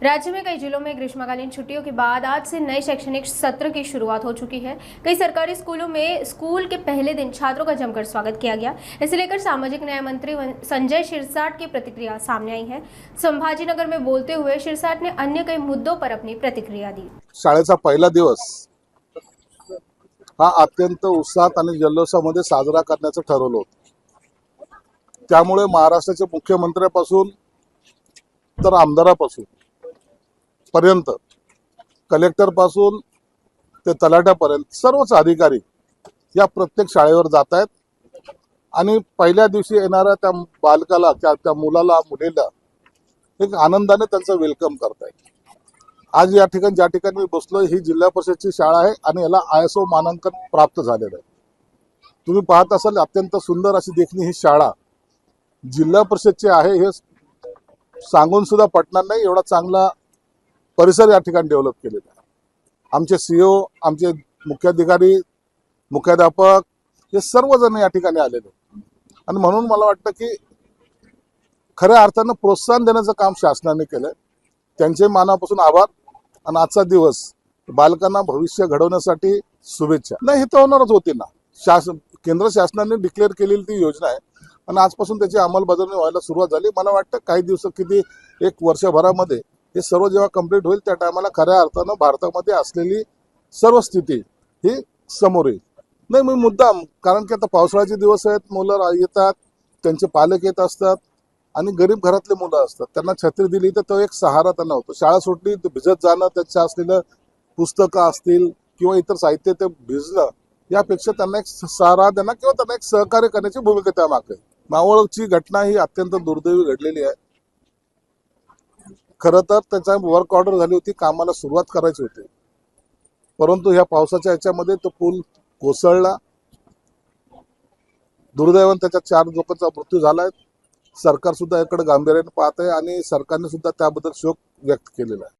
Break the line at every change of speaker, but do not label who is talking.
राज्य में कई जिलों में ग्रीष्मकालीन छुट्टियों के बाद आज से नए शैक्षणिक सत्र की शुरुआत हो चुकी है। कई सरकारी स्कूलों में स्कूल के पहले दिन छात्रों का जमकर स्वागत किया गया। इसे लेकर सामाजिक न्याय मंत्री संजय शिरसाट की प्रतिक्रिया सामने आई है। संभाजीनगर में बोलते हुए शिरसाट ने अन्य कई मुद्दों पर अपनी प्रतिक्रिया दी।
शाळेचा पहिला दिवस हा अत्यंत उत्साहात आणि जल्लोषामध्ये साजरा करण्याचं ठरवलं होतं। त्यामुळे महाराष्ट्राचे मुख्यमंत्र्यापासून तर आमदारापासून पर्यंत, कलेक्टर पासून ते तलाट्यापर्यंत सर्वच अधिकारी या प्रत्येक शाळेवर जात आहेत आणि पहिल्या दिवशी येणाऱ्या त्या बालकाला त्या मुलाला मुलीला एक आनंदाने त्यांचं वेलकम करतायत। आज या ठिकाणी ज्या ठिकाणी मी बसलोय ही जिल्हा परिषदची शाळा आहे आणि याला ISO मानांकन प्राप्त झालेलं आहे। तुम्ही पाहत असाल अत्यंत सुंदर अशी देखणी ही शाळा जिल्हा परिषदची आहे हे सांगून सुद्धा पटणार नाही, एवढा चांगला परिसर या ठिकाणी डेव्हलप केलेला आहे। आमचे CEO, आमचे मुख्याधिकारी, मुख्याध्यापक हे सर्वजण या ठिकाणी आलेले आणि म्हणून मला वाटतं की खऱ्या अर्थानं प्रोत्साहन देण्याचं काम शासनाने केलंय। त्यांचे मनापासून आभार आणि आजचा दिवस बालकांना भविष्य घडवण्यासाठी शुभेच्छा। नाही हे तर होणारच होती ना, केंद्र शासनाने डिक्लेअर केलेली ती योजना आहे आणि आजपासून त्याची अंमलबजावणी व्हायला सुरुवात झाली। मला वाटतं काही दिवस किती एक वर्षभरामध्ये हे सर्व जेव्हा कंप्लीट होईल त्या टायमाला खऱ्या अर्थानं भारतामध्ये असलेली सर्व स्थिती ही समोर येईल। नाही मी मुद्दाम, कारण की आता पावसाळ्याचे दिवस आहेत, मुलं येतात, त्यांचे पालक येत असतात आणि गरीब घरातले मुलं असतात, त्यांना छत्री दिली तर तो एक सहारा त्यांना होतो। शाळा सुटली तर भिजत जाणं, त्याच्या असलेलं पुस्तकं असतील किंवा इतर साहित्य ते भिजलं, यापेक्षा त्यांना एक सहारा देणं किंवा त्यांना एक सहकार्य करण्याची भूमिका त्यामागे। मावळची घटना ही अत्यंत दुर्दैवी घडलेली आहे। खरं तर त्याचा वर्क ऑर्डर झाली होती, कामाला सुरुवात करायची होती, परंतु ह्या पावसाच्या याच्यामध्ये तो पूल कोसळला। दुर्दैवाने त्याच्यात 4 लोकांचा मृत्यू झालाय। सरकार सुद्धा याकडे गांभीर्याने पाहत आहे आणि सरकारने सुद्धा त्याबद्दल शोक व्यक्त केलेला आहे।